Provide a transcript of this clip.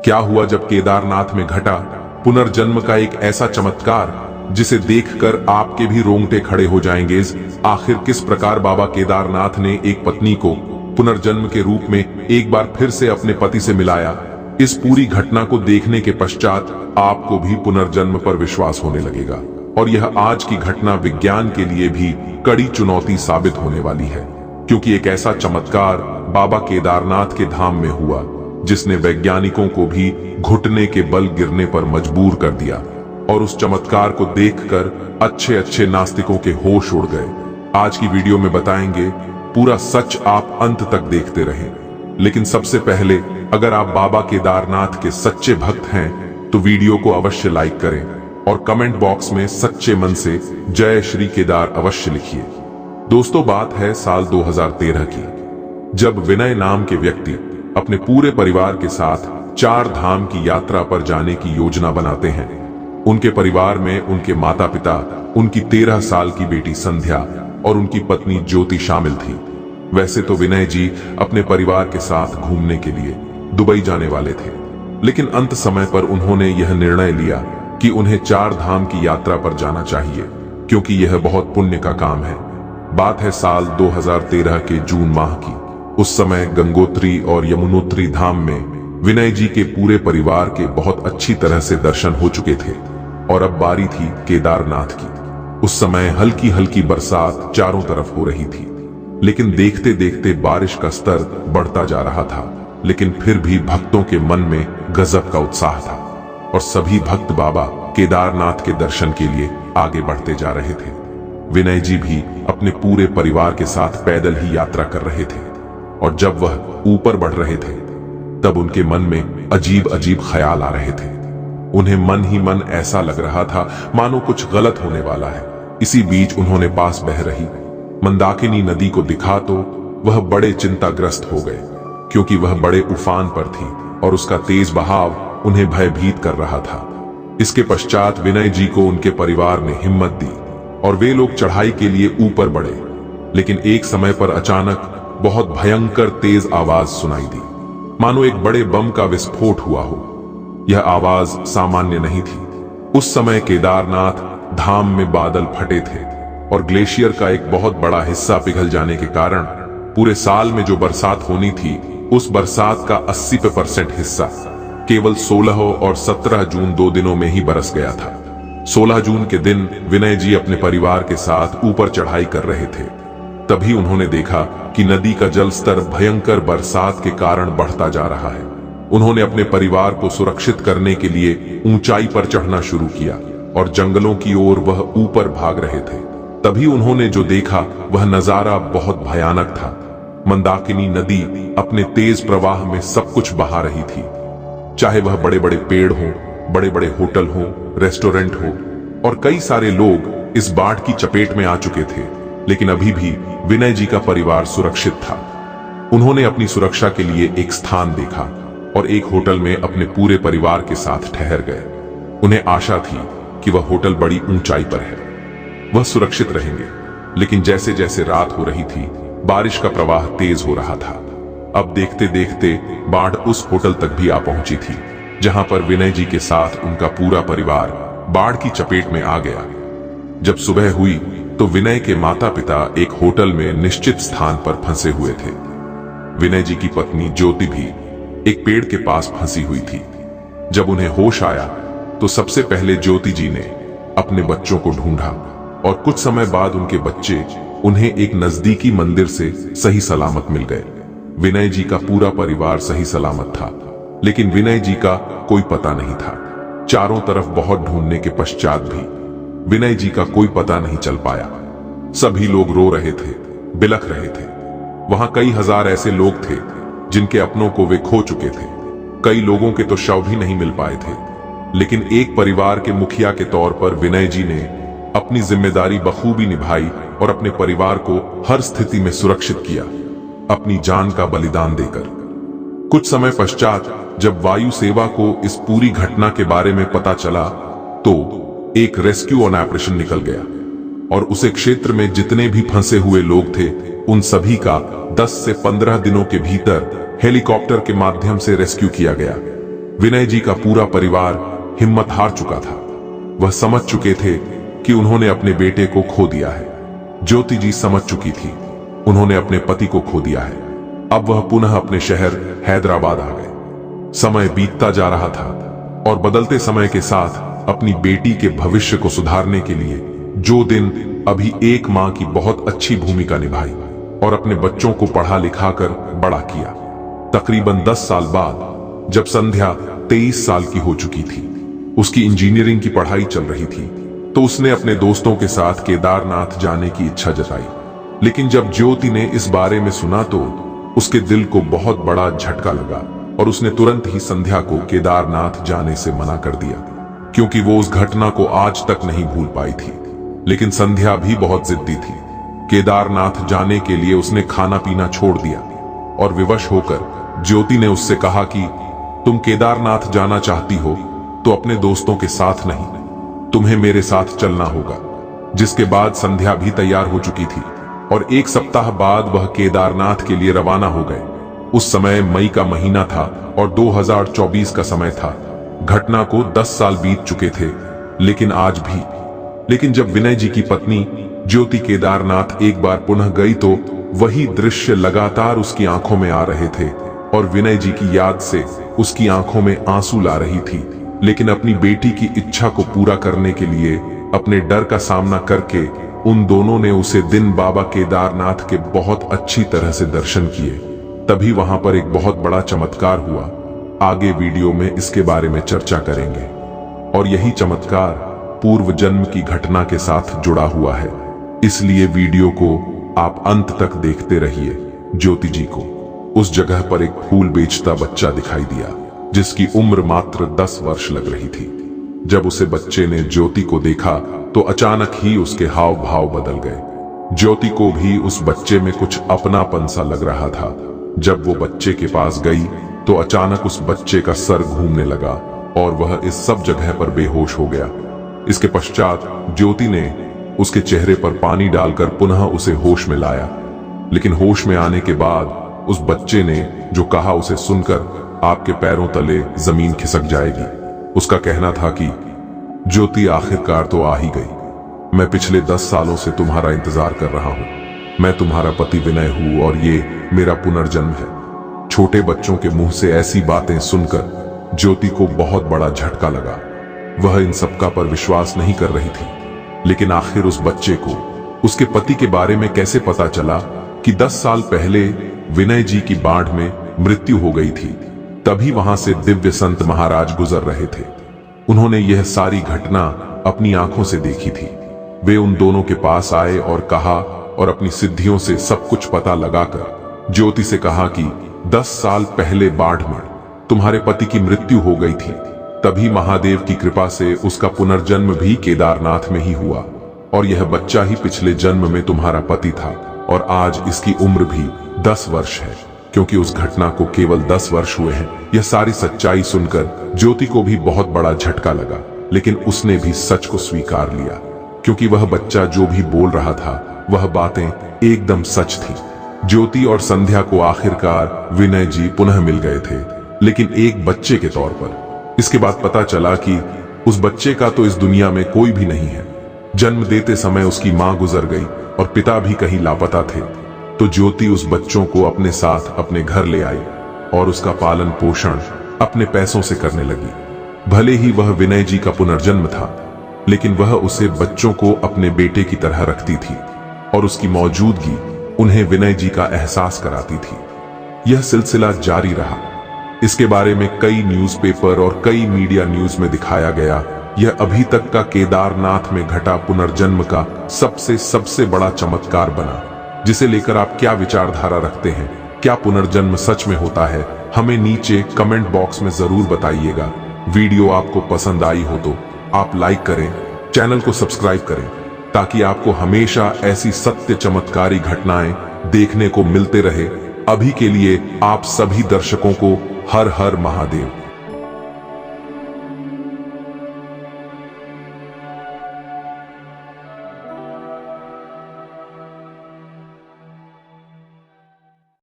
क्या हुआ जब केदारनाथ में घटा पुनर्जन्म का एक ऐसा चमत्कार जिसे देखकर आपके भी रोंगटे खड़े हो जाएंगे। आखिर किस प्रकार बाबा केदारनाथ ने एक पत्नी को पुनर्जन्म के रूप में एक बार फिर से अपने पति से मिलाया। इस पूरी घटना को देखने के पश्चात आपको भी पुनर्जन्म पर विश्वास होने लगेगा और यह आज की घटना विज्ञान के लिए भी कड़ी चुनौती साबित होने वाली है, क्योंकि एक ऐसा चमत्कार बाबा केदारनाथ के धाम में हुआ जिसने वैज्ञानिकों को भी घुटने के बल गिरने पर मजबूर कर दिया। और उस चमत्कार को देखकर अच्छे अच्छे नास्तिकों के होश उड़ गए। आज की वीडियो में बताएंगे, पूरा सच आप अंत तक देखते रहें। लेकिन सबसे पहले अगर आप बाबा केदारनाथ के सच्चे भक्त हैं तो वीडियो को अवश्य लाइक करें और कमेंट बॉक्स में सच्चे मन से जय श्री केदार अवश्य लिखिए। दोस्तों, बात है साल 2013 की, जब विनय नाम के व्यक्ति अपने पूरे परिवार के साथ 4 धाम की यात्रा पर जाने की योजना बनाते हैं। उनके परिवार में उनके माता पिता, उनकी 13 साल की बेटी संध्या और उनकी पत्नी ज्योति शामिल थी। वैसे तो विनय जी अपने परिवार के साथ घूमने के लिए दुबई जाने वाले थे, लेकिन अंत समय पर उन्होंने यह निर्णय लिया कि उन्हें 4 धाम की यात्रा पर जाना चाहिए, क्योंकि यह बहुत पुण्य का काम है। बात है साल 2013 के जून माह की। उस समय गंगोत्री और यमुनोत्री धाम में विनय जी के पूरे परिवार के बहुत अच्छी तरह से दर्शन हो चुके थे और अब बारी थी केदारनाथ की। उस समय हल्की हल्की बरसात चारों तरफ हो रही थी, लेकिन देखते देखते बारिश का स्तर बढ़ता जा रहा था। लेकिन फिर भी भक्तों के मन में गजब का उत्साह था और सभी भक्त बाबा केदारनाथ के दर्शन के लिए आगे बढ़ते जा रहे थे। विनय जी भी अपने पूरे परिवार के साथ पैदल ही यात्रा कर रहे थे और जब वह ऊपर बढ़ रहे थे तब उनके मन में अजीब अजीब ख्याल आ रहे थे। उन्हें मन ही मन ऐसा लग रहा था मानो कुछ गलत होने वाला है। इसी बीच उन्होंने पास बह रही मंदाकिनी नदी को दिखा तो वह बड़े चिंताग्रस्त हो गए, क्योंकि वह बड़े उफान पर थी और उसका तेज बहाव उन्हें भयभीत कर रहा था। इसके पश्चात विनय जी को उनके परिवार ने हिम्मत दी और वे लोग चढ़ाई के लिए ऊपर बढ़े। लेकिन एक समय पर अचानक बहुत भयंकर तेज आवाज सुनाई दी, मानो एक बड़े बम का विस्फोट हुआ हो। यह आवाज सामान्य नहीं थी। उस समय केदारनाथ धाम में बादल फटे थे और ग्लेशियर का एक बहुत बड़ा हिस्सा पिघल जाने के कारण पूरे साल में जो बरसात होनी थी उस बरसात का 80% हिस्सा केवल 16 और 17 जून 2 दिनों में ही बरस गया था। 16 जून के दिन विनय जी अपने परिवार के साथ ऊपर चढ़ाई कर रहे थे। तभी उन्होंने देखा कि नदी का जल स्तर भयंकर बरसात के कारण बढ़ता जा रहा है। उन्होंने अपने परिवार को सुरक्षित करने के लिए ऊंचाई पर चढ़ना शुरू किया और जंगलों की ओर वह ऊपर भाग रहे थे। तभी उन्होंने जो देखा वह नजारा बहुत भयानक था। मंदाकिनी नदी अपने तेज प्रवाह में सब कुछ बहा रही थी, चाहे वह बड़े बड़े पेड़ हों, बड़े बड़े होटल हों, रेस्टोरेंट हो, और कई सारे लोग इस बाढ़ की चपेट में आ चुके थे। लेकिन अभी भी विनय जी का परिवार सुरक्षित था। उन्होंने अपनी सुरक्षा के लिए एक स्थान देखा और एक होटल में अपने पूरे परिवार के साथ ठहर गए। उन्हें आशा थी कि वह होटल बड़ी ऊंचाई पर है, वह सुरक्षित रहेंगे। लेकिन जैसे जैसे रात हो रही थी बारिश का प्रवाह तेज हो रहा था। अब देखते देखते बाढ़ उस होटल तक भी आ पहुंची थी जहां पर विनय जी के साथ उनका पूरा परिवार बाढ़ की चपेट में आ गया। जब सुबह हुई तो विनय के माता पिता एक होटल में निश्चित स्थान पर फंसे हुए थे। विनय जी की पत्नी ज्योति भी एक पेड़ के पास फंसी हुई थी। जब उन्हें होश आया तो सबसे पहले ज्योति जी ने अपने बच्चों को ढूंढा और कुछ समय बाद उनके बच्चे उन्हें एक नजदीकी मंदिर से सही सलामत मिल गए। विनय जी का पूरा परिवार सही सलामत था, लेकिन विनय जी का कोई पता नहीं था। चारों तरफ बहुत ढूंढने के पश्चात भी विनय जी का कोई पता नहीं चल पाया। सभी लोग रो रहे थे, बिलख रहे थे। वहां कई हजार ऐसे लोग थे जिनके अपनों को वे खो चुके थे। कई लोगों के तो शव भी नहीं मिल पाए थे। लेकिन एक परिवार के मुखिया के तौर पर विनय जी ने अपनी जिम्मेदारी बखूबी निभाई और अपने परिवार को हर स्थिति में सुरक्षित किया, अपनी जान का बलिदान देकर। कुछ समय पश्चात जब वायु सेवा को इस पूरी घटना के बारे में पता चला तो एक रेस्क्यू ऑपरेशन निकल गया और उसे क्षेत्र में जितने भी फंसे हुए लोग थे उन सभी का 10 से 15 दिनों के भीतर हेलीकॉप्टर के माध्यम से रेस्क्यू किया गया। विनय जी का पूरा परिवार हिम्मत हार चुका था। वह समझ चुके थे कि उन्होंने अपने बेटे को खो दिया है। ज्योति जी समझ चुकी थी, उन्होंने अपने पति को खो दिया है। अब वह पुनः अपने शहर हैदराबाद आ गए। समय बीतता जा रहा था और बदलते समय के साथ अपनी बेटी के भविष्य को सुधारने के लिए जो दिन अभी एक मां की बहुत अच्छी भूमिका निभाई और अपने बच्चों को पढ़ा लिखा कर बड़ा किया। तकरीबन 10 साल बाद जब संध्या 23 साल की हो चुकी थी, उसकी इंजीनियरिंग की पढ़ाई चल रही थी, तो उसने अपने दोस्तों के साथ केदारनाथ जाने की इच्छा जताई। लेकिन जब ज्योति ने इस बारे में सुना तो उसके दिल को बहुत बड़ा झटका लगा और उसने तुरंत ही संध्या को केदारनाथ जाने से मना कर दिया, क्योंकि वो उस घटना को आज तक नहीं भूल पाई थी। लेकिन संध्या भी बहुत जिद्दी थी। केदारनाथ जाने के लिए उसने खाना पीना छोड़ दिया और विवश होकर ज्योति ने उससे कहा कि तुम केदारनाथ जाना चाहती हो तो अपने दोस्तों के साथ नहीं, तुम्हें मेरे साथ चलना होगा। जिसके बाद संध्या भी तैयार हो चुकी थी और 1 सप्ताह बाद वह केदारनाथ के लिए रवाना हो गए। उस समय मई का महीना था और 2024 का समय था। घटना को 10 साल बीत चुके थे, लेकिन आज भी। लेकिन जब विनय जी की पत्नी ज्योति केदारनाथ एक बार पुनः गई तो वही दृश्य लगातार उसकी आंखों में आ रहे थे और विनय जी की याद से उसकी आंखों में आंसू ला रही थी। लेकिन अपनी बेटी की इच्छा को पूरा करने के लिए अपने डर का सामना करके उन दोनों ने उसे दिन बाबा केदारनाथ के बहुत अच्छी तरह से दर्शन किए। तभी वहां पर एक बहुत बड़ा चमत्कार हुआ। आगे वीडियो में इसके बारे में चर्चा करेंगे और यही चमत्कार पूर्व जन्म की घटना के साथ जुड़ा हुआ है, इसलिए वीडियो को आप अंत तक देखते रहिए। ज्योति जी को उस जगह पर एक फूल बेचता बच्चा दिखाई दिया जिसकी उम्र मात्र 10 वर्ष लग रही थी। जब उसे बच्चे ने ज्योति को देखा तो अचानक ही उसके हाव भाव बदल गए। ज्योति को भी उस बच्चे में कुछ अपनापन सा लग रहा था। जब वो बच्चे के पास गई तो अचानक उस बच्चे का सर घूमने लगा और वह इस सब जगह पर बेहोश हो गया। इसके पश्चात ज्योति ने उसके चेहरे पर पानी डालकर पुनः उसे होश में लाया। लेकिन होश में आने के बाद उस बच्चे ने जो कहा उसे सुनकर आपके पैरों तले जमीन खिसक जाएगी। उसका कहना था कि ज्योति आखिरकार तो आ ही गई। मैं पिछले 10 सालों से तुम्हारा इंतजार कर रहा हूं। मैं तुम्हारा पति विनय हूं और ये मेरा पुनर्जन्म है। छोटे बच्चों के मुंह से ऐसी बातें सुनकर ज्योति को बहुत बड़ा झटका लगा। वह इन सबका पर विश्वास नहीं कर रही थी। लेकिन आखिर उस बच्चे को उसके पति के बारे में कैसे पता चला कि 10 साल पहले विनय जी की बाढ़ में मृत्यु हो गई थी। तभी वहां से दिव्य संत महाराज गुजर रहे थे। उन्होंने यह सारी घटना अपनी आंखों से देखी थी। वे उन दोनों के पास आए और कहा और अपनी सिद्धियों से सब कुछ पता लगाकर ज्योति से कहा कि 10 साल पहले बाढ़ में तुम्हारे पति की मृत्यु हो गई थी। तभी महादेव की कृपा से उसका पुनर्जन्म भी केदारनाथ में ही हुआ और यह बच्चा ही पिछले जन्म में तुम्हारा पति था और आज इसकी उम्र भी 10 वर्ष है, क्योंकि उस घटना को केवल 10 वर्ष हुए हैं। यह सारी सच्चाई सुनकर ज्योति को भी बहुत बड़ा झटका लगा, लेकिन उसने भी सच को स्वीकार लिया, क्योंकि वह बच्चा जो भी बोल रहा था वह बातें एकदम सच थी। ज्योति और संध्या को आखिरकार विनय जी पुनः मिल गए थे, लेकिन एक बच्चे के तौर पर। इसके बाद पता चला कि उस बच्चे का तो इस दुनिया में कोई भी नहीं है। जन्म देते समय उसकी मां गुजर गई और पिता भी कहीं लापता थे। तो ज्योति उस बच्चों को अपने साथ अपने घर ले आई और उसका पालन पोषण अपने पैसों से करने लगी। भले ही वह विनय जी का पुनर्जन्म था, लेकिन वह उसे बच्चों को अपने बेटे की तरह रखती थी और उसकी मौजूदगी उन्हें विनय जी का एहसास कराती थी। यह सिलसिला जारी रहा। इसके बारे में कई न्यूज़पेपर और कई मीडिया न्यूज में दिखाया गया। यह अभी तक का केदारनाथ में घटा पुनर्जन्म का सबसे बड़ा चमत्कार बना, जिसे लेकर आप क्या विचारधारा रखते हैं? क्या पुनर्जन्म सच में होता है? हमें नीचे कमेंट बॉक्स में जरूर बताइएगा। वीडियो आपको पसंद आई हो तो आप लाइक करें, चैनल को सब्सक्राइब करें, ताकि आपको हमेशा ऐसी सत्य चमत्कारी घटनाएं देखने को मिलते रहे। अभी के लिए आप सभी दर्शकों को हर हर महादेव।